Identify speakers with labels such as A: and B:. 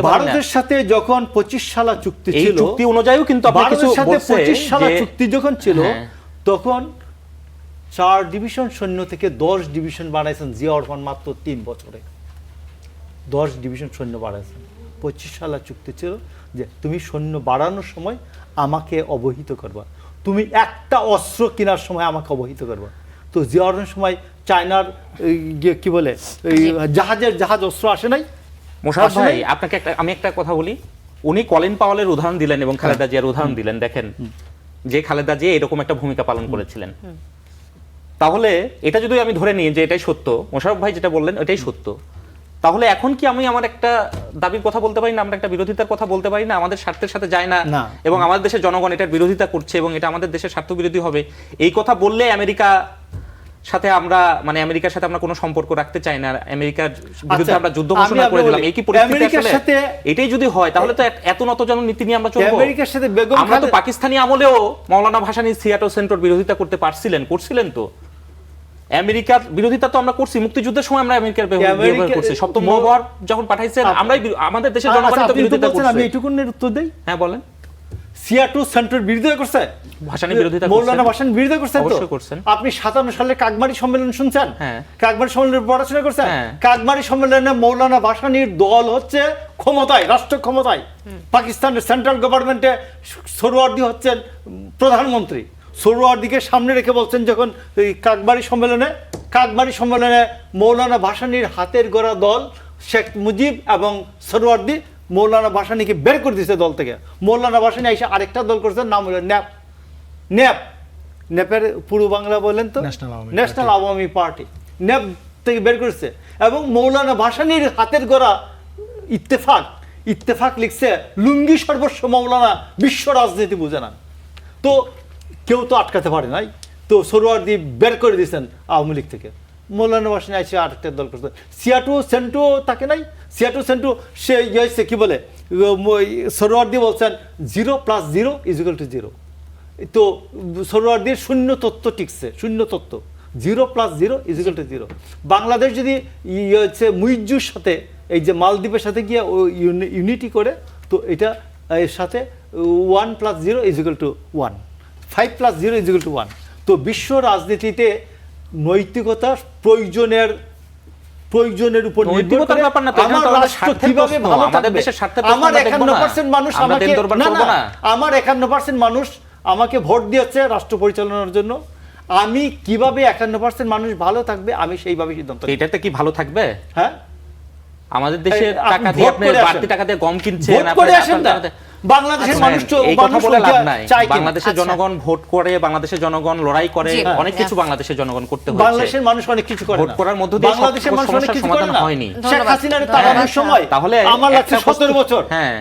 A: বলতে পারি না।
B: ভারতের সাথে যখন 25 সালা চুক্তি ছিল,
A: এই চুক্তি অনুযায়ীও কিন্তু আপনি কিছু
B: ভারতের সাথে
A: বলছে
B: 25 সালা
A: যে
B: চুক্তি যখন ছিল,
A: হ্যাঁ।
B: তখন 4 ডিভিশন সৈন্য থেকে 10 ডিভিশন বাড়াইছেন জিয়া রহমান মাত্র 3 বছরে। 10 ডিভিশন সৈন্য বাড়াইছেন। 25 সালা চুক্তি ছিল যে তুমি সৈন্য বাড়ানোর সময় আমাকে অবহিত করবা, তুমি একটা অস্ত্র কেনার সময় আমাকে অবহিত করবা। তো জিয়া রহমানের সময় চায়নার কি বলে জাহাজ অস্ত্র আসে নাই।
A: মোশাররফ ভাই, আপনাকে আমি একটা কথা বলি, উনি কলিন পাওয়েলের উদাহরণ দিলেন এবং খালেদা জিয়ার উদাহরণ দিলেন। দেখেন যে খালেদা জিয়া এরকম একটা ভূমিকা পালন করেছিলেন, তাহলে এটা যদি আমি ধরে নিই যে এটাই সত্য, মোশাররফ ভাই যেটা বললেন এটাই সত্য, তাহলে এখন কি আমি আমার একটা দাবির কথা বলতে পারি না, আমরা একটা বিরোধিতার কথা বলতে পারি না? আমাদের স্বার্থের সাথে যায় না এবং আমাদের দেশের জনগণ এটার বিরোধিতা করছে এবং এটা আমাদের দেশের স্বার্থ বিরোধী হবে, এই কথা বললে আমেরিকার সাথে আমরা কোনো সম্পর্ক রাখতে চাই না, আমেরিকার বিরুদ্ধে আমরা যুদ্ধ ঘোষণা করে দিলাম, এই কি পরিস্থিতি আসলে? এটাই যদি হয় তাহলে তো এত নতজন নীতি নিয়ে আমরা চলবো।
B: আমেরিকার সাথে
A: আমরা তো পাকিস্তানি আমলেও মাওলানা ভাসানী সিয়াটল সেন্টার বিরোধিতা করছিলেন তো। আমেরিকার বিরোধিতা তো আমরা করছি, মুক্তিযুদ্ধের সময় আমরা আমেরিকার ব্যবহার করছি, সপ্তম মহাভারত যখন পাঠাইছেন আমরাই আমাদের দেশের জনগণ তো বিরোধিতা করছে।
B: আমি এইটুকুনের উত্তর দেই।
A: হ্যাঁ বলেন।
B: সিয়াটল সেন্টার বিরোধিতা করছে,
A: ভাসানী বিরোধিতা করছে,
B: মৌলানা ভাসানী বিরোধিতা করছে।
A: অবশ্যই করছেন।
B: আপনি 57 সালের কাকমারি সম্মেলন শুনছেন?
A: হ্যাঁ।
B: কাকমারি সম্মেলনের পড়াশোনা করছেন?
A: হ্যাঁ।
B: কাকমারি সম্মেলনে মৌলানা ভাসানীর দল হচ্ছে ক্ষমতায়, রাষ্ট্র ক্ষমতায়। পাকিস্তানের সেন্ট্রাল গভর্নমেন্টে সোহরাওয়ার্দী হচ্ছেন প্রধানমন্ত্রী। সোহরাওয়ার্দীকে সামনে রেখে বলছেন যখন কাকমারি সম্মেলনে মৌলানা ভাসানীর হাতের গড়া দল শেখ মুজিব এবং সোহরাওয়ার্দী মৌলানা ভাসানীকে বের করে দিয়েছে দল থেকে। মৌলানা ভাসানী এসে আরেকটা দল করেছে, নাম হলো ন্যাপের পুরো বাংলা বলেন তো ন্যাশনাল আওয়ামী পার্টি, ন্যাপ থেকে বের করেছে। এবং মৌলানা ভাসানীর হাতের গড়া ইত্তেফাক লিখছে লুঙ্গি সর্বস্ব মৌলানা, বিশ্ব রাজনীতি বুঝে না। তো কেউ তো আটকাতে পারে নাই, তো সোহরাওয়ার্দী বের করে দিয়েছেন আওয়ামী লীগ থেকে। মৌলানা ভাসানী এসে আরেকটা দল করছে, সিয়াটু সেন্টু তাকে নাই, সিয়াটু সেন্টু সে ইয়েছে কি বলে, সোহরাওয়ার্দী বলছেন 0 + 0 = 0। তো সোহরাওয়ার্দীর শূন্য তত্ত্ব টিকছে, শূন্য তত্ত্ব 0 + 0 = 0। বাংলাদেশ যদি হচ্ছে মুইজ্জুর সাথে এই যে মালদ্বীপের সাথে গিয়ে ইউনিটি করে, তো এটা এর সাথে 1 + 0 = 1, 5 + 0 = 1। তো বিশ্ব রাজনীতিতে নৈতিকতার প্রয়োজনের উপর নির্ভর করে আমার রাষ্ট্র কিভাবে ভালো থাকবে। আমার 51% মানুষ আমাকে আমার 51% মানুষ আমাকে ভোট দিয়েছে রাষ্ট্র পরিচালনার জন্য। আমি কিভাবে 51% মানুষ ভালো থাকবে আমি সেইভাবে সিদ্ধান্ত নেব।
A: এটাতে কি ভালো থাকবে? হ্যাঁ, আমাদের দেশের টাকা দিয়ে আপনি বাড়তি টাকা দিয়ে গম কিনছেন,
B: বাংলাদেশের মানুষ তো
A: এই কথা বলে লাভ নাই। বাংলাদেশের জনগণ ভোট করে, বাংলাদেশের জনগণ লড়াই করে, অনেক কিছু বাংলাদেশের জনগণ করতে হচ্ছে।
B: বাংলাদেশের মানুষ অনেক কিছু করে,
A: ভোট করার মধ্য দিয়ে
B: বাংলাদেশের মানুষ অনেক কিছু
A: সমাধান
B: করে না।
A: হয়নি।
B: শেখ হাসিনার তাড়ানোর সময়
A: তাহলে
B: আমার লাগছে 17 বছর।
A: হ্যাঁ,